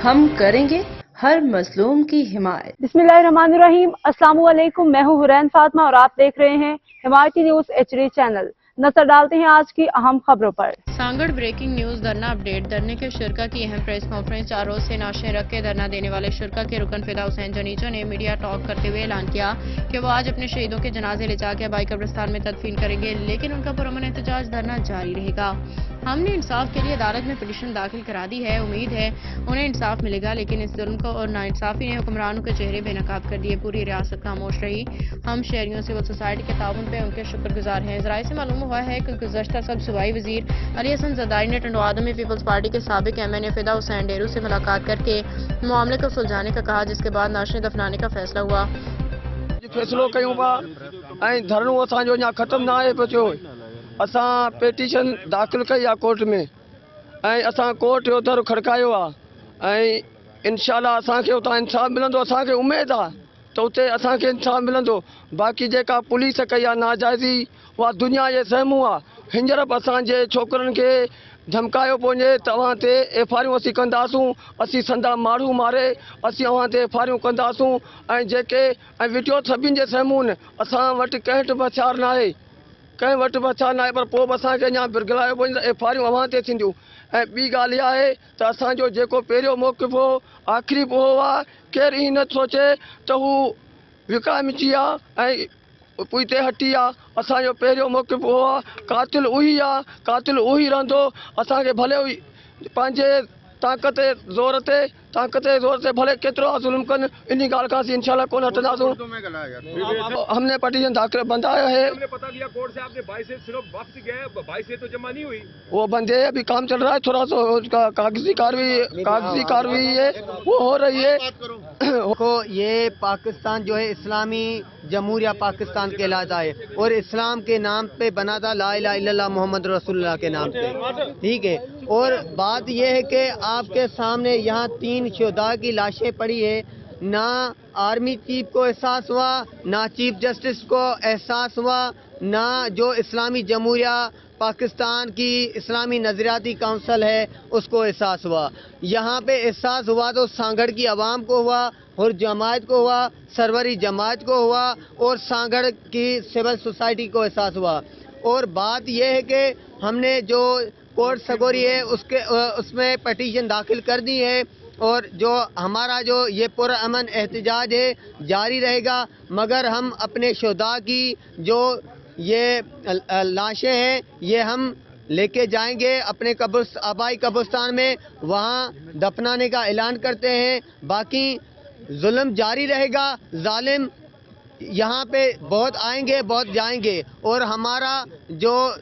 हम करेंगे हर मजलूम की हिमायत। बिस्मिल्लाहिर्रहमानिर्रहीम। अस्सलाम वालेकुम। मैं हूँ हुरैन फातिमा और आप देख रहे हैं हिमायती न्यूज HD चैनल। नजर डालते हैं आज की अहम खबरों पर। सांगड़ ब्रेकिंग न्यूज धरना अपडेट। धरने के शुरा की अहम प्रेस कॉन्फ्रेंस। 4 रोज से नाशे रख के धरना देने वाले शुरा के रुकन फिदा हुसैन जनीजा ने मीडिया टॉक करते हुए ऐलान किया कि वो आज अपने शहीदों के जनाजे ले जाकर आबाई कब्रिस्तान में तदफीन करेंगे, लेकिन उनका पुरअमन एहतजाज धरना जारी रहेगा। हमने इंसाफ के लिए अदालत में पिटीशन दाखिल करा दी है, उम्मीद है उन्हें इंसाफ मिलेगा, लेकिन इस जुल्म को और नाइंसाफी ने हुक्मरानों के चेहरे बेनकाब कर दिए। पूरी रियासत खामोश रही। हम शहरियों सिविल सोसाइटी के ताउन पे उनके शुक्रगुजार हैं। ज़राए से मालूम हुआ है कि गुज़श्ता सब सूबाई वज़ीर अली हसन ज़रदारी ने टंडो आदम में पीपल्स पार्टी के साबिक MNA फिदा हुसैन डेरू से मुलाकात करके मामले को सुलझाने का कहा, जिसके बाद नाशे दफनाने का फैसला हुआ। फैसलो कयूं पा ऐं धरनो असांजो अञा ख़त्म न आहे पियो। असां पिटीशन दाख़िल कई आहे कोर्ट में ऐं असां कोर्ट जो दर खड़कायो आहे ऐं इंशाअल्लाह असांखे उतां इंसाफ़ मिलंदो। असांखे उमेद आहे त उते असांखे इंसाफ़ मिलंदो। बाक़ी जेका पुलिस कई आहे नाजाइज़ी उहा दुनिया जे साम्हूं आहे। हींअर बि असांजे छोकिरनि खे धमकायो पियो वञे, तव्हां ते FIR असीं कंदासूं, असीं संदा माण्हू मारे असीं अव्हां ते FIR कंदासूं ऐं जेके ऐं वीडियो सभिनि जे साम्हूं आहिनि। असां वटि कंहिं वटि बि हथियार न आहे, कंहिं वटि बि हथियार न आहे, पर पोइ बि असांखे अञा बिरगलायो पियो वञे त FIR अव्हां ते थींदियूं। ऐं ॿी ॻाल्हि इहा आहे त असांजो जेको पहिरियों मौक़िफ़ हो आख़िरी बि हो आहे। केरु ईअं न सोचे त हू विकामिजी आहे ऐं पुठिते हटी आहे। असांजो पहिरियों मौक़िफ़ हो आहे, क़ातिल उही आहे, क़ातिल उही रहंदो। असांखे भले पंहिंजे ताक़त जे ज़ोर ते भले केतिरो ज़ुल्म कनि, इन ॻाल्हि खां असीं इंशाअल्लाह कोन हटंदासूं। हमने पिटीशन दाखिल बंधाया है। हमने पता किया कोर्ट से आपने 22 से सिर्फ वापस गए, 22 से तो जमा नहीं हुई। वो बंदे अभी काम चल रहा है, थोड़ा सा उसका कागजी कार्रवाई है वो हो रही है। देखो ये पाकिस्तान जो है इस्लामी जमहूरिया पाकिस्तान कहलाता है और इस्लाम के नाम पे बना था, ला इलाहा इल्लल्लाह मोहम्मद रसूलुल्लाह के नाम पे, ठीक है। और बात यह है कि आपके सामने यहाँ 3 शुहदा की लाशें पड़ी है। ना आर्मी चीफ को एहसास हुआ, ना चीफ जस्टिस को एहसास हुआ, ना जो इस्लामी जमहूरिया पाकिस्तान की इस्लामी नज़रियाती काउंसिल है उसको एहसास हुआ। यहाँ पे एहसास हुआ तो सांगड़ की आवाम को हुआ, और जमात को हुआ, सरवरी जमात को हुआ और सांगड़ की सिविल सोसाइटी को एहसास हुआ। और बात यह है कि हमने जो कोर्ट सगोरी है उसमें पिटीशन दाखिल कर दी है और जो हमारा जो ये पुरअमन एहतजाज है जारी रहेगा, मगर हम अपने शुहदा की जो ये लाशें हैं ये हम लेके जाएंगे अपने आबाई कब्रिस्तान में, वहाँ दफनाने का ऐलान करते हैं। बाकी जुल्म जारी रहेगा, जालिम यहाँ पे बहुत आएंगे बहुत जाएंगे, और हमारा जो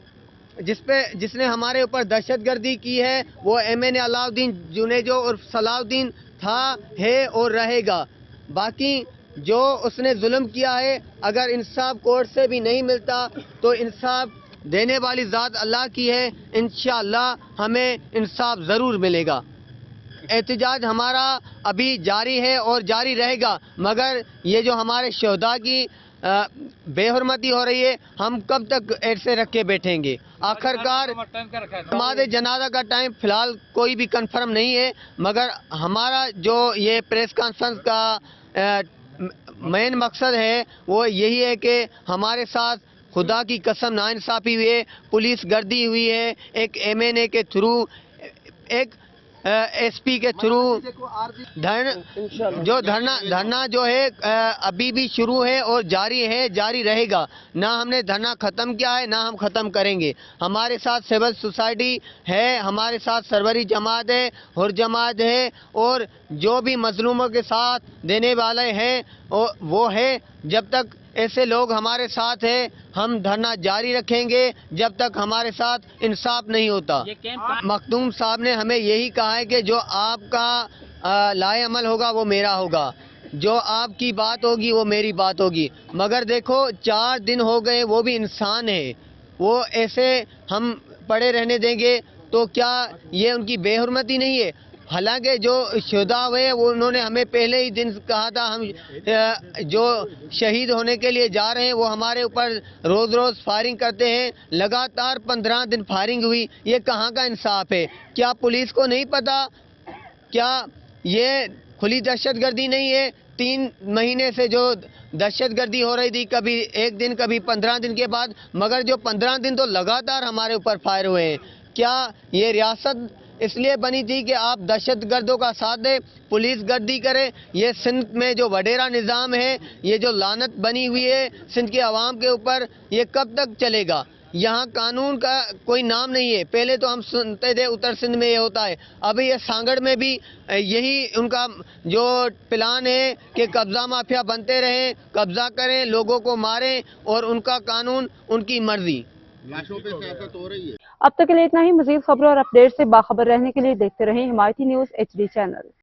जिसने हमारे ऊपर दहशतगर्दी की है वो MNA अलाउद्दीन जुनेजो और सलाउद्दीन था, है और रहेगा। बाकी जो उसने जुल्म किया है, अगर इंसाफ कोर्ट से भी नहीं मिलता तो इंसाफ देने वाली ज़ात अल्लाह की है, इंशाअल्लाह हमें इंसाफ ज़रूर मिलेगा। एहतजाज हमारा अभी जारी है और जारी रहेगा, मगर ये जो हमारे शुहदा की बेहुरमती हो रही है, हम कब तक ऐसे रख के बैठेंगे। आखिरकार हमारे जनाजा का टाइम फ़िलहाल कोई भी कंफर्म नहीं है, मगर हमारा जो ये प्रेस कॉन्फ्रेंस का मेन मकसद है वो यही है कि हमारे साथ खुदा की कसम नाइंसाफ़ी हुई है, पुलिस गर्दी हुई है, एक MNA के थ्रू, एक SP के थ्रू धरना जो है अभी भी शुरू है और जारी है, जारी रहेगा। ना हमने धरना ख़त्म किया है, ना हम ख़त्म करेंगे। हमारे साथ सिविल सोसाइटी है, हमारे साथ सरवरी जमात है, हुर जमात है, और जो भी मजलूमों के साथ देने वाले हैं वो है। जब तक ऐसे लोग हमारे साथ हैं हम धरना जारी रखेंगे जब तक हमारे साथ इंसाफ नहीं होता। मखदूम साहब ने हमें यही कहा है कि जो आपका लाए अमल होगा वो मेरा होगा, जो आपकी बात होगी वो मेरी बात होगी। मगर देखो 4 दिन हो गए, वो भी इंसान है, वो ऐसे हम पड़े रहने देंगे तो क्या ये उनकी बेहुरमती नहीं है? हालांकि जो शुहदा हुए वो उन्होंने हमें पहले ही दिन कहा था हम जो शहीद होने के लिए जा रहे हैं वो हमारे ऊपर रोज़ रोज़ फायरिंग करते हैं। लगातार 15 दिन फायरिंग हुई, ये कहाँ का इंसाफ है? क्या पुलिस को नहीं पता? क्या یہ کھلی دہشت گردی نہیں ہے. 3 مہینے سے جو دہشت گردی ہو رہی تھی, کبھی 1 دن کبھی 15 دن کے بعد, مگر جو 15 دن تو لگاتار ہمارے اوپر فائر ہوئے ہیں. کیا یہ ریاست اس لیے بنی تھی کہ آپ دہشت گردوں کا ساتھ دیں, پولیس گردی کرے؟ یہ سندھ میں جو وڈیرا نظام ہے, یہ جو لعنت بنی ہوئی ہے سندھ کے عوام کے اوپر, یہ کب تک چلے گا؟ یہاں قانون کا کوئی نام نہیں ہے. پہلے تو ہم سنتے تھے اتر سندھ میں یہ ہوتا ہے, ابھی یہ سانگڑ میں بھی یہی ان کا جو پلان ہے کہ قبضہ مافیا بنتے رہیں, قبضہ کریں, لوگوں کو ماریں, اور ان کا قانون ان کی مرضی. لاشوں پہ سیاست ہو رہی ہے. اب تک کے لیے اتنا ہی. مزید خبروں اور اپڈیٹ سے باخبر رہنے کے لیے دیکھتے رہیں حمایتی نیوز HD چینل.